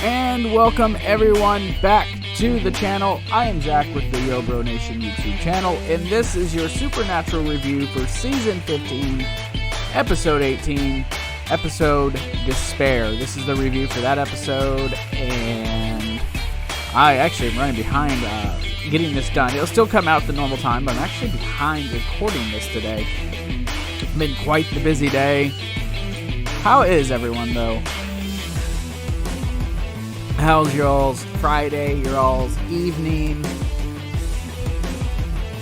And welcome everyone back to the channel. I am Zach with the Yo Bro Nation YouTube channel, and this is your Supernatural review for Season 15, Episode 18, Episode Despair. This is the review for that episode, and I actually am running behind getting this done. It'll still come out at the normal time, but I'm actually behind recording this today. It's been quite the busy day. How is everyone, though? How's y'all's Friday, your all's evening?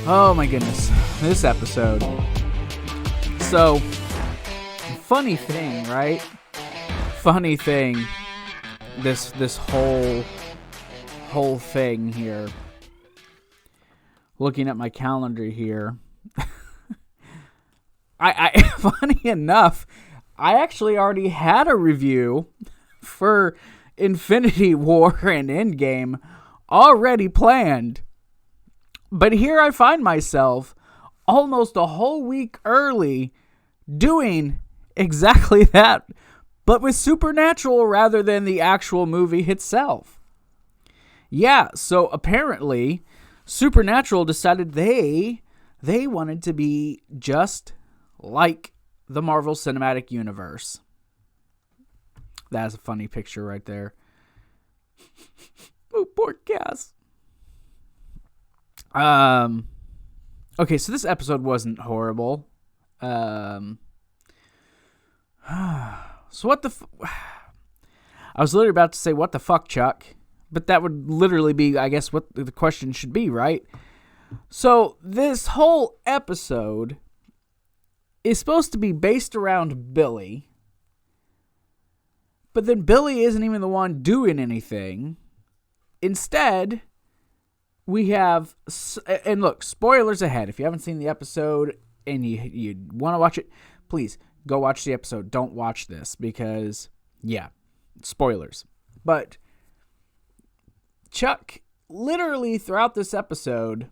Oh my goodness, this episode. So, funny thing, right? Funny thing, this whole thing here. Looking at my calendar here. I funny enough, I actually already had a review for Infinity War and Endgame already planned. But here I find myself almost a whole week early doing exactly that, but with Supernatural rather than the actual movie itself. Yeah, so apparently Supernatural decided they wanted to be just like the Marvel Cinematic Universe. That's a funny picture right there. Oh, poor Cass. Okay, so this episode wasn't horrible. So what the I was literally about to say, what the fuck, Chuck? But that would literally be, I guess, what the question should be, right? So this whole episode is supposed to be based around Billy. But then Billy isn't even the one doing anything. Instead, we have... And look, spoilers ahead. If you haven't seen the episode and you want to watch it, please go watch the episode. Don't watch this because, yeah, spoilers. But Chuck, literally throughout this episode,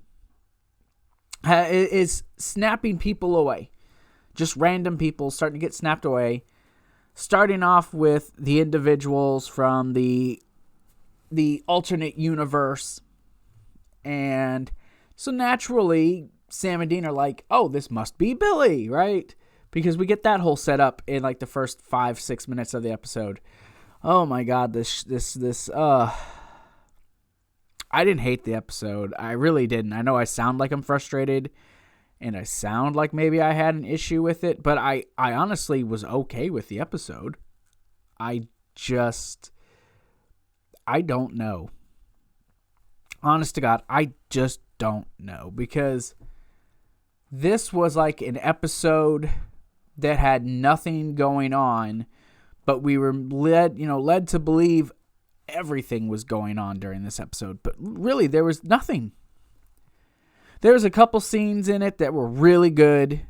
is snapping people away. Just random people starting to get snapped away. Starting off with the individuals from the alternate universe. And so naturally, Sam and Dean are like, oh, this must be Billy, right? Because we get that whole setup in like the first 5-6 minutes of the episode. Oh my God, I didn't hate the episode. I really didn't. I know I sound like I'm frustrated. And I sound like maybe I had an issue with it, but I honestly was okay with the episode. I don't know. Honest to God, I just don't know. Because this was like an episode that had nothing going on, but we were led to believe everything was going on during this episode. But really, there was nothing. There was a couple scenes in it that were really good,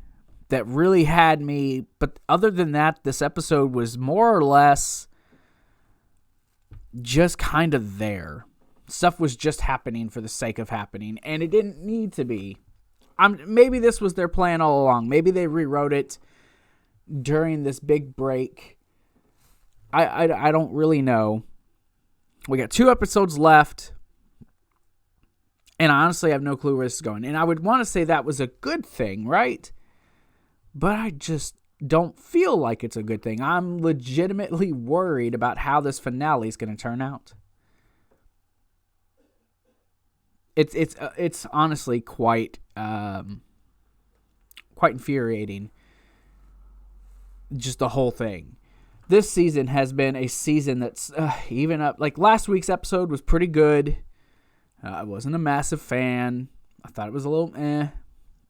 that really had me, but other than that, this episode was more or less just kind of there. Stuff was just happening for the sake of happening, and it didn't need to be. Maybe this was their plan all along. Maybe they rewrote it during this big break. I don't really know. We got 2 episodes left. And I honestly have no clue where this is going. And I would want to say that was a good thing, right? But I just don't feel like it's a good thing. I'm legitimately worried about how this finale is going to turn out. It's honestly quite infuriating. Just the whole thing. This season has been a season that's even up. Like last week's episode was pretty good. I wasn't a massive fan. I thought it was a little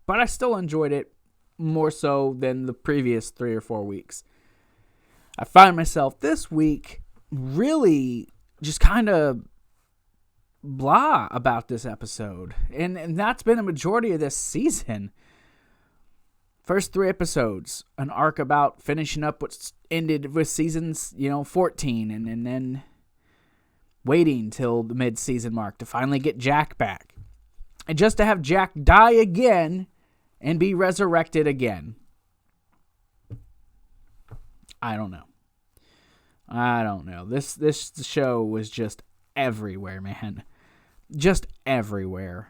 but I still enjoyed it more so than the previous 3 or 4 weeks. I find myself this week really just kind of blah about this episode. And that's been a majority of this season. First 3 episodes, an arc about finishing up what ended with seasons, 14, and then waiting till the mid-season mark to finally get Jack back. And just to have Jack die again and be resurrected again. I don't know. I don't know. This show was just everywhere, man. Just everywhere.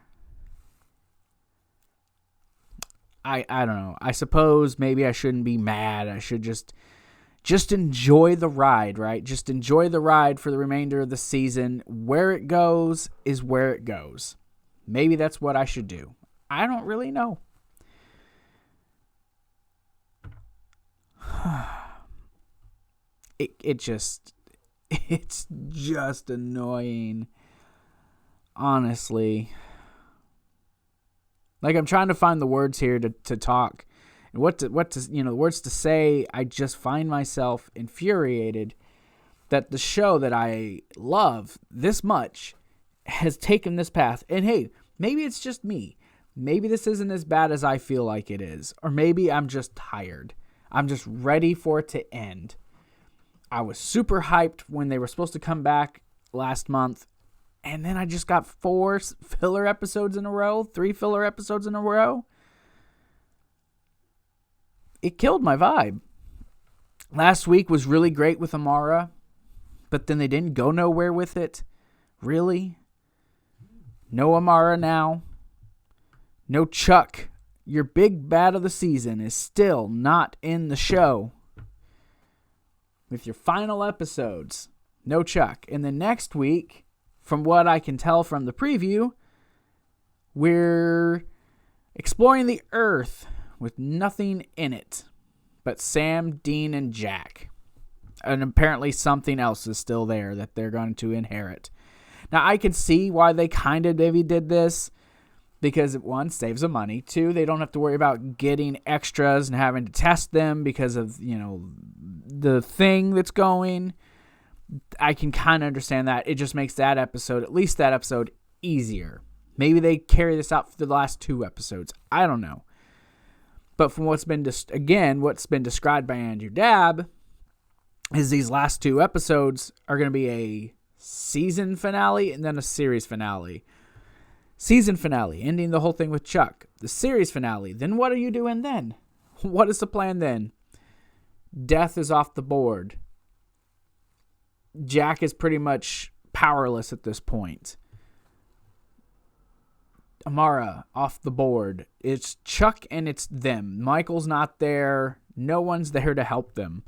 I don't know. I suppose maybe I shouldn't be mad. I should just enjoy the ride, right? Just enjoy the ride for the remainder of the season. Where it goes is where it goes. Maybe that's what I should do. I don't really know. It's just annoying. Honestly. Like, I'm trying to find the words here to talk and what to words to say. I just find myself infuriated that the show that I love this much has taken this path. And hey, maybe it's just me. Maybe this isn't as bad as I feel like it is. Or maybe I'm just tired. I'm just ready for it to end. I was super hyped when they were supposed to come back last month. And then I just got 3 filler episodes in a row. It killed my vibe. Last week was really great with Amara, but then they didn't go nowhere with it. Really? No Amara now. No Chuck. Your big bad of the season is still not in the show. With your final episodes, no Chuck. And then next week, from what I can tell from the preview, we're exploring the Earth with nothing in it but Sam, Dean, and Jack. And apparently something else is still there that they're going to inherit. Now, I can see why they kind of maybe did this, because 1, saves them money. 2, they don't have to worry about getting extras and having to test them because of, the thing that's going. I can kind of understand that. It just makes at least that episode, easier. Maybe they carry this out for the last 2 episodes. I don't know. But from what's been described by Andrew Dabb, is these last 2 episodes are going to be a season finale and then a series finale. Season finale, ending the whole thing with Chuck. The series finale, then what are you doing then? What is the plan then? Death is off the board. Jack is pretty much powerless at this point. Amara off the board. It's Chuck and it's them. Michael's not there. No one's there to help them.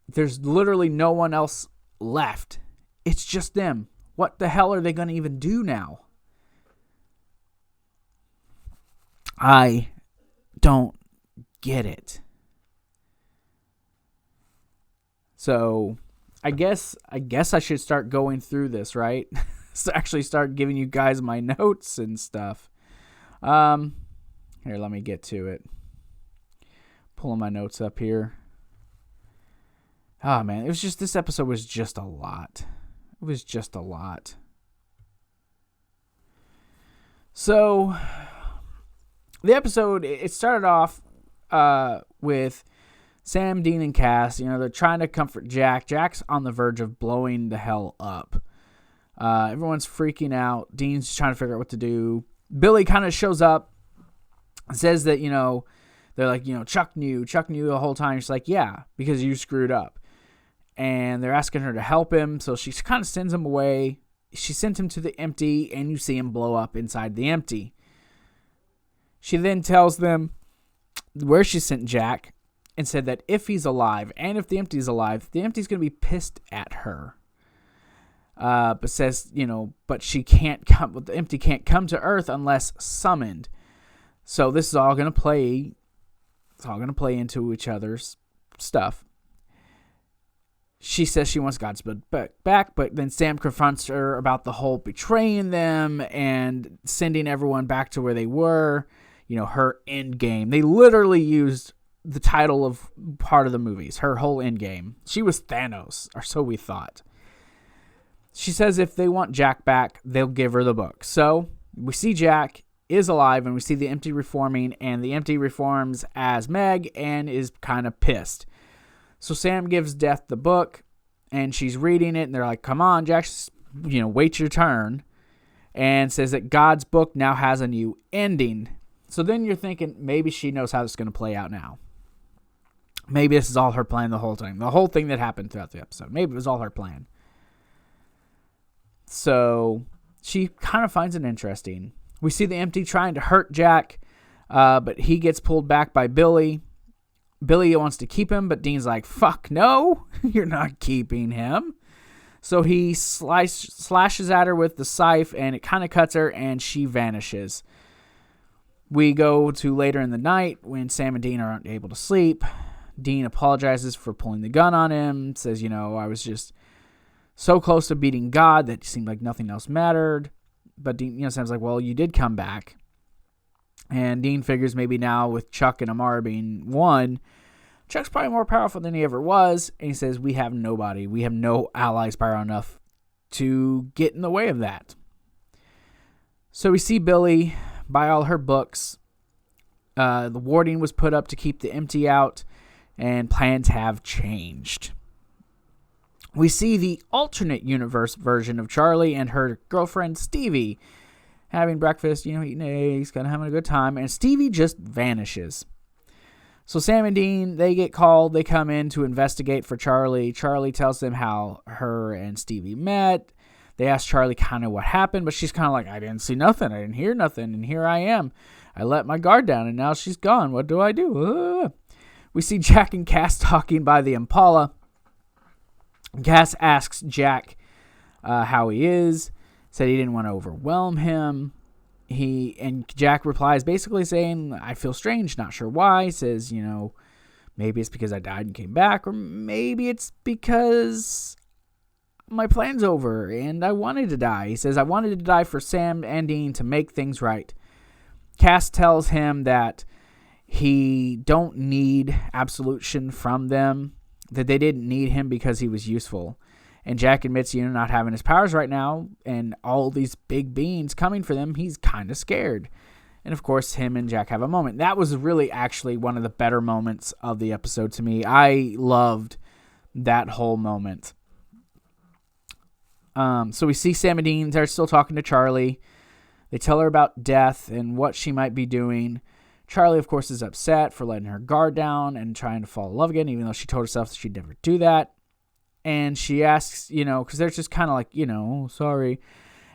There's literally no one else left. It's just them. What the hell are they going to even do now? I don't get it. So, I guess I should start going through this, right? So actually start giving you guys my notes and stuff. Here, let me get to it. Pulling my notes up here. Oh, man. This episode was just a lot. It was just a lot. So, the episode, it started off with Sam, Dean, and Cass. They're trying to comfort Jack. Jack's on the verge of blowing the hell up. Everyone's freaking out. Dean's trying to figure out what to do. Billy kind of shows up and says that, they're like, Chuck knew the whole time. She's like, yeah, because you screwed up. And they're asking her to help him. So she kind of sends him away. She sent him to the empty, and you see him blow up inside the empty. She then tells them where she sent Jack and said that if he's alive and if the empty's alive, the empty's going to be pissed at her. But says, but she can't come, the empty can't come to Earth unless summoned. So this is all going to play, into each other's stuff. She says she wants God's blood back, but then Sam confronts her about the whole betraying them and sending everyone back to where they were, her end game. They literally used the title of part of the movies, her whole end game. She was Thanos, or so we thought. She says if they want Jack back, they'll give her the book. So we see Jack is alive, and we see the empty reforming, and the empty reforms as Meg and is kind of pissed. So Sam gives Death the book, and she's reading it, and they're like, come on, Jack, wait your turn, and says that God's book now has a new ending. So then you're thinking maybe she knows how this is going to play out now. Maybe this is all her plan the whole time. The whole thing that happened throughout the episode. Maybe it was all her plan. So she kind of finds it interesting. We see the empty trying to hurt Jack, but he gets pulled back by Billy. Billy wants to keep him, but Dean's like, fuck no, you're not keeping him. So he slashes at her with the scythe, and it kind of cuts her, and she vanishes. We go to later in the night when Sam and Dean aren't able to sleep. Dean apologizes for pulling the gun on him, says, I was just so close to beating God that it seemed like nothing else mattered. But Dean, Sam's like, well, you did come back. And Dean figures maybe now with Chuck and Amara being one, Chuck's probably more powerful than he ever was. And he says, we have nobody. We have no allies powerful enough to get in the way of that. So we see Billy buy all her books. The warding was put up to keep the empty out, and plans have changed. We see the alternate universe version of Charlie and her girlfriend Stevie having breakfast, eating eggs, kind of having a good time, and Stevie just vanishes. So Sam and Dean, they get called. They come in to investigate for Charlie. Charlie tells them how her and Stevie met. They ask Charlie kind of what happened, but she's kind of like, I didn't see nothing. I didn't hear nothing, and here I am. I let my guard down, and now she's gone. What do I do? We see Jack and Cass talking by the Impala. Cass asks Jack how he is. Said he didn't want to overwhelm him. And Jack replies basically saying, I feel strange, not sure why. Says, maybe it's because I died and came back, or maybe it's because my plan's over and I wanted to die. He says, I wanted to die for Sam and Dean to make things right. Cass tells him that he don't need absolution from them, that they didn't need him because he was useful. And Jack admits, not having his powers right now and all these big beings coming for them, he's kind of scared. And of course, him and Jack have a moment. That was really actually one of the better moments of the episode to me. I loved that whole moment. So we see Sam and Dean, they're still talking to Charlie. They tell her about death and what she might be doing. Charlie, of course, is upset for letting her guard down and trying to fall in love again, even though she told herself that she'd never do that. And she asks, because they're just kind of like, sorry.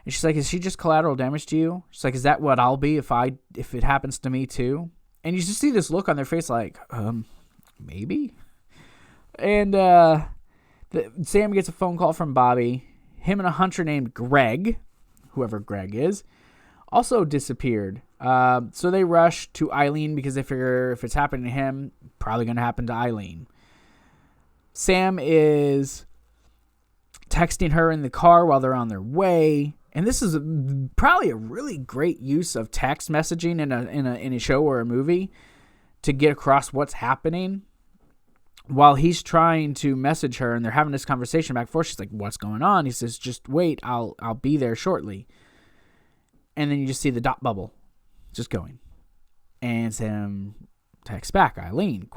And she's like, is she just collateral damage to you? She's like, is that what I'll be if it happens to me too? And you just see this look on their face like, maybe? And Sam gets a phone call from Bobby. Him and a hunter named Greg, whoever Greg is, also disappeared. So they rush to Eileen because they figure if it's happening to him, probably going to happen to Eileen. Sam is texting her in the car while they're on their way. And this is probably a really great use of text messaging in a show or a movie to get across what's happening. While he's trying to message her and they're having this conversation back and forth, she's like, what's going on? He says, just wait, I'll be there shortly. And then you just see the dot bubble just going. And Sam texts back, Eileen, ?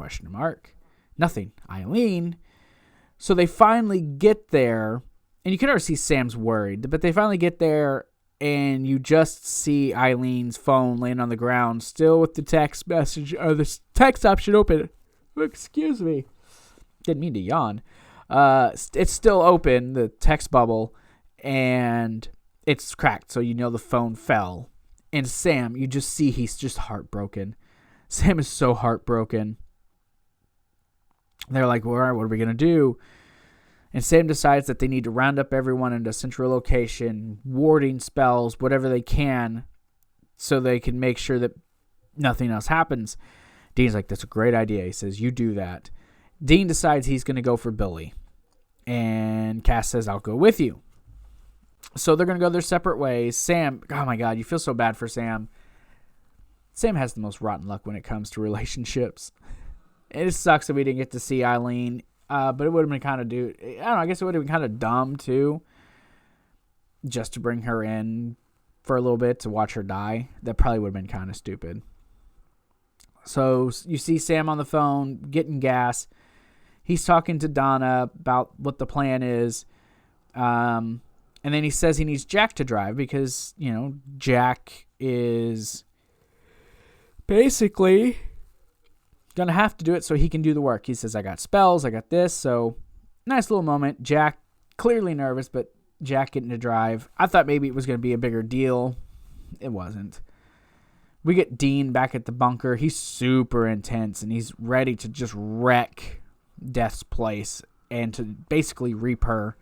Nothing. Eileen. So they finally get there, and you can already see Sam's worried, but they finally get there, and you just see Eileen's phone laying on the ground, still with the text message, or the text option open. Excuse me. Didn't mean to yawn. It's still open, the text bubble, and it's cracked, so the phone fell. And Sam, you just see he's just heartbroken. Sam is so heartbroken. They're like, well, all right, what are we going to do? And Sam decides that they need to round up everyone into a central location, warding spells, whatever they can, so they can make sure that nothing else happens. Dean's like, that's a great idea. He says, you do that. Dean decides he's going to go for Billy. And Cass says, I'll go with you. So they're going to go their separate ways. Sam, oh my God, you feel so bad for Sam. Sam has the most rotten luck when it comes to relationships. It sucks that we didn't get to see Eileen, but it would have been kind of I guess it would have been kind of dumb too, just to bring her in for a little bit to watch her die. That probably would have been kind of stupid. So you see Sam on the phone getting gas. He's talking to Donna about what the plan is. And then he says he needs Jack to drive because, Jack is basically going to have to do it so he can do the work. He says, I got spells, I got this. So nice little moment. Jack clearly nervous, but Jack getting to drive. I thought maybe it was going to be a bigger deal. It wasn't. We get Dean back at the bunker. He's super intense, and he's ready to just wreck Death's place and to basically reap her.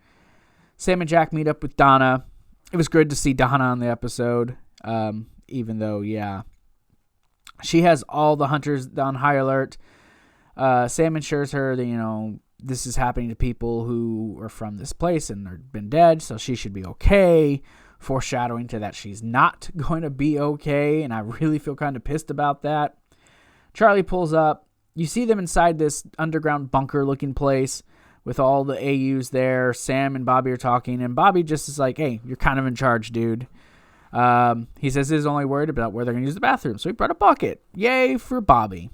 Sam and Jack meet up with Donna. It was good to see Donna on the episode, even though, yeah, she has all the hunters on high alert. Sam assures her that, this is happening to people who are from this place and they've been dead, so she should be okay, foreshadowing to that she's not going to be okay, and I really feel kind of pissed about that. Charlie pulls up. You see them inside this underground bunker-looking place with all the AUs there. Sam and Bobby are talking, and Bobby just is like, hey, you're kind of in charge, dude. He says he's only worried about where they're going to use the bathroom, so he brought a bucket. Yay for Bobby.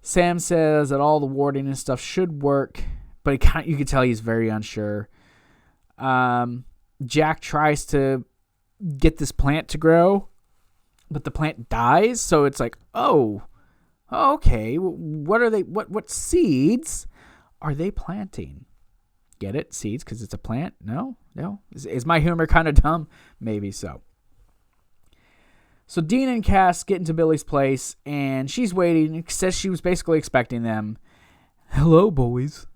Sam says that all the warding and stuff should work, but you can tell he's very unsure. Jack tries to get this plant to grow, but the plant dies, so it's like, okay, what are they? What seeds are they planting? Get it? Seeds, because it's a plant? No. Is my humor kind of dumb? Maybe so. So Dean and Cass get into Billy's place, and she's waiting. Says she was basically expecting them. Hello, boys.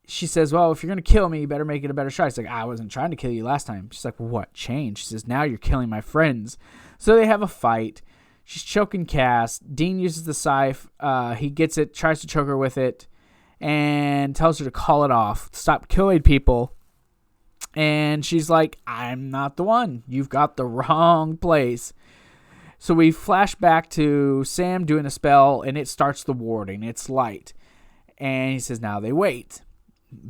She says, well, if you're going to kill me, you better make it a better shot. He's like, I wasn't trying to kill you last time. She's like, what changed? She says, now you're killing my friends. So they have a fight. She's choking Cass. Dean uses the scythe. He gets it, tries to choke her with it, and tells her to call it off. Stop killing people. And she's like, I'm not the one. You've got the wrong place. So we flash back to Sam doing a spell, and it starts the warding. It's light. And he says, now they wait.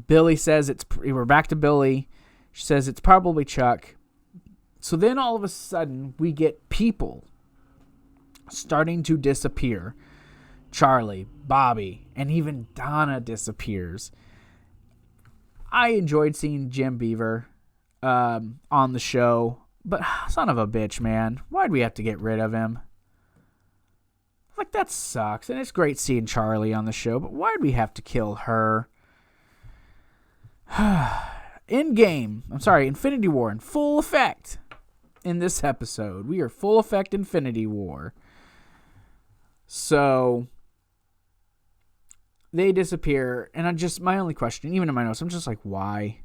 Billy says we're back to Billy. She says it's probably Chuck. So then all of a sudden, we get people starting to disappear. Charlie, Bobby, and even Donna disappears. I enjoyed seeing Jim Beaver on the show, but son of a bitch, man. Why'd we have to get rid of him? Like, that sucks. And it's great seeing Charlie on the show, but why'd we have to kill her? Infinity War in full effect in this episode. We are full effect Infinity War. So they disappear, and my only question, even in my notes, I'm just like, why?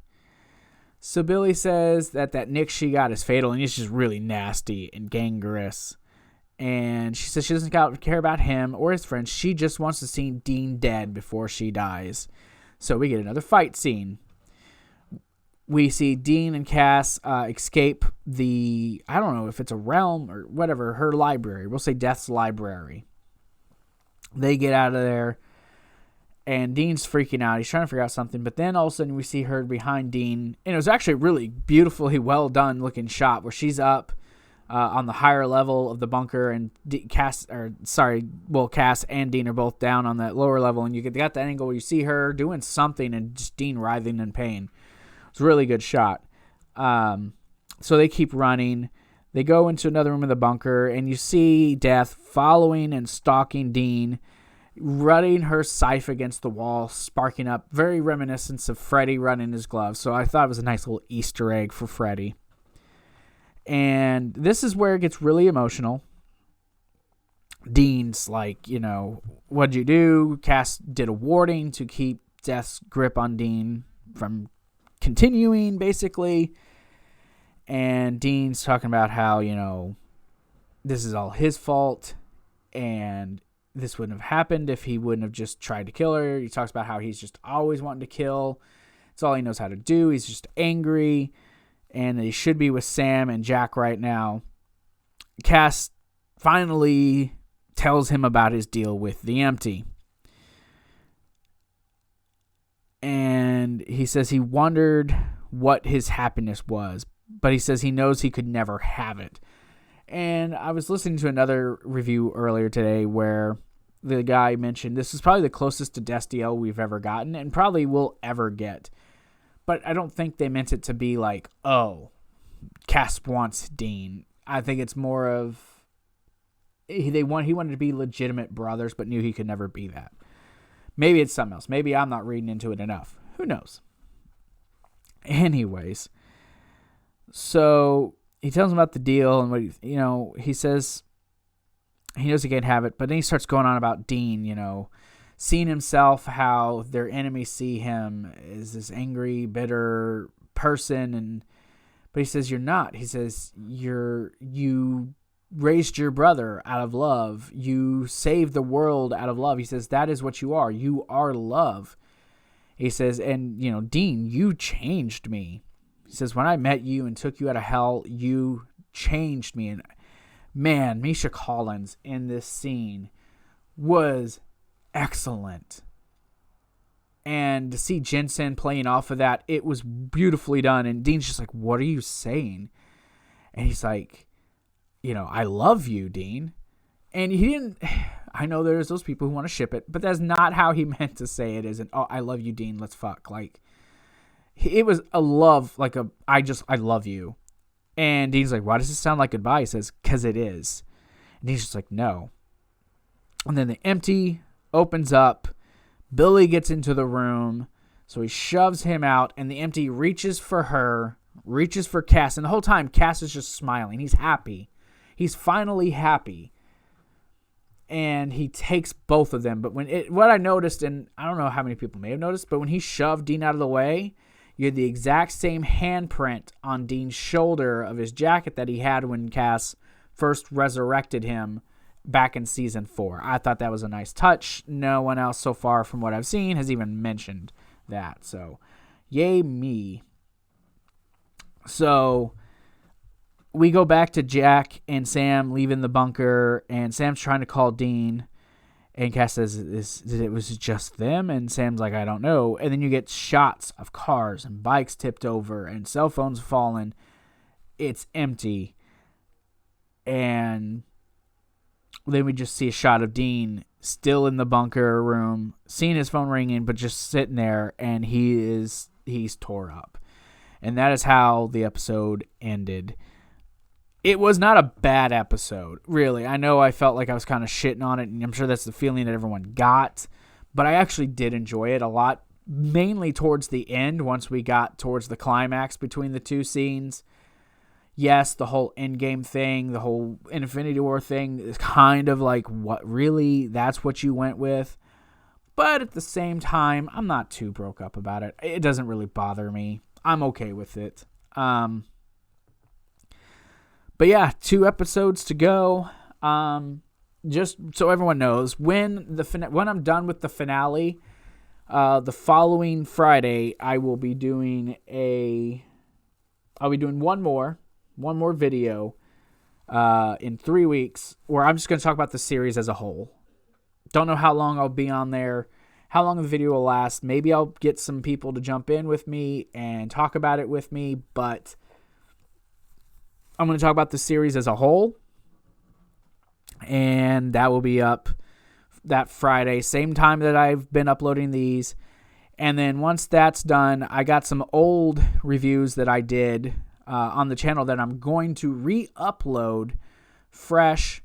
So Billy says that nick she got is fatal, and he's just really nasty and gangrenous. And she says she doesn't care about him or his friends. She just wants to see Dean dead before she dies. So we get another fight scene. We see Dean and Cass escape I don't know if it's a realm or whatever, her library. We'll say Death's library. They get out of there, and Dean's freaking out. He's trying to figure out something, but then all of a sudden we see her behind Dean, and it was actually a really beautifully well done looking shot where she's up on the higher level of the bunker, and Cass and Dean are both down on that lower level, and you got that angle where you see her doing something and just Dean writhing in pain. It's a really good shot. So they keep running. They go into another room of the bunker, and you see Death following and stalking Dean, running her scythe against the wall, sparking up, very reminiscent of Freddy running his gloves. So I thought it was a nice little Easter egg for Freddy. And this is where it gets really emotional. Dean's like, what'd you do? Cass did a warding to keep Death's grip on Dean from continuing, basically. And Dean's talking about how, this is all his fault, and this wouldn't have happened if he wouldn't have just tried to kill her. He talks about how he's just always wanting to kill. It's all he knows how to do. He's just angry, and he should be with Sam and Jack right now. Cass finally tells him about his deal with the Empty. And he says he wondered what his happiness was, but he says he knows he could never have it. And I was listening to another review earlier today where the guy mentioned this is probably the closest to Destiel we've ever gotten and probably will ever get. But I don't think they meant it to be like, oh, Cass wants Dean. I think it's more of he wanted to be legitimate brothers, but knew he could never be that. Maybe it's something else. Maybe I'm not reading into it enough. Who knows? Anyways, so he tells him about the deal and what he says. He knows he can't have it, but then he starts going on about Dean, seeing himself, how their enemies see him as this angry, bitter person, but he says you're not. He says you raised your brother out of love. You saved the world out of love. He says that is what you are. You are love. He says, and Dean, you changed me. He says, when I met you and took you out of hell, you changed me. And man, Misha Collins in this scene was excellent. And to see Jensen playing off of that, it was beautifully done. And Dean's just like, what are you saying? And he's like, I love you, Dean. And he didn't, I know there's those people who want to ship it, but that's not how he meant to say it. Isn't, oh, I love you, Dean, let's fuck. Like, it was a love, like I love you. And Dean's like, why does it sound like goodbye? He says, because it is. And Dean's just like, no. And then the empty opens up. Billy gets into the room. So he shoves him out. And the empty reaches for her, reaches for Cass. And the whole time, Cass is just smiling. He's happy. He's finally happy. And he takes both of them. But what I noticed, and I don't know how many people may have noticed, but when he shoved Dean out of the way, you had the exact same handprint on Dean's shoulder of his jacket that he had when Cass first resurrected him back in season 4. I thought that was a nice touch. No one else so far from what I've seen has even mentioned that. So, yay me. So, we go back to Jack and Sam leaving the bunker, and Sam's trying to call Dean. And Cass says, it was just them? And Sam's like, I don't know. And then you get shots of cars and bikes tipped over and cell phones falling. It's empty. And then we just see a shot of Dean still in the bunker room, seeing his phone ringing, but just sitting there, and he's tore up. And that is how the episode ended. It was not a bad episode, really. I know I felt like I was kind of shitting on it, and I'm sure that's the feeling that everyone got. But I actually did enjoy it a lot, mainly towards the end, once we got towards the climax between the two scenes. Yes, the whole Endgame thing, the whole Infinity War thing is kind of like, what, really? That's what you went with? But at the same time, I'm not too broke up about it. It doesn't really bother me. I'm okay with it. But yeah, 2 episodes to go. Just so everyone knows, when I'm done with the finale, the following Friday, I will be doing one more video in 3 weeks, where I'm just going to talk about the series as a whole. Don't know how long I'll be on there, how long the video will last. Maybe I'll get some people to jump in with me and talk about it with me, but I'm going to talk about the series as a whole, and that will be up that Friday, same time that I've been uploading these. And then once that's done, I got some old reviews that I did on the channel that I'm going to re-upload fresh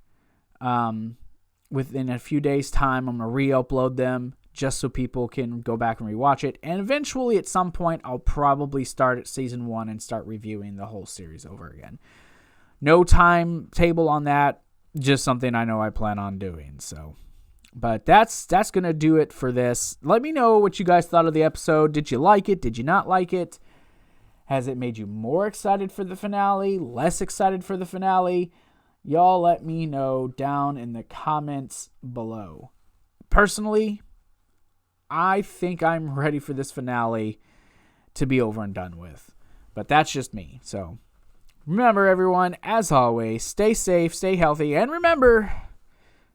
within a few days' time. I'm going to re-upload them just so people can go back and rewatch it. And eventually, at some point, I'll probably start at season 1 and start reviewing the whole series over again. No timetable on that, just something I know I plan on doing. So, but that's going to do it for this. Let me know what you guys thought of the episode. Did you like it? Did you not like it? Has it made you more excited for the finale? Less excited for the finale? Y'all let me know down in the comments below. Personally, I think I'm ready for this finale to be over and done with. But that's just me. So remember, everyone, as always, stay safe, stay healthy, and remember,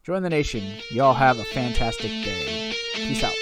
join the nation. Y'all have a fantastic day. Peace out.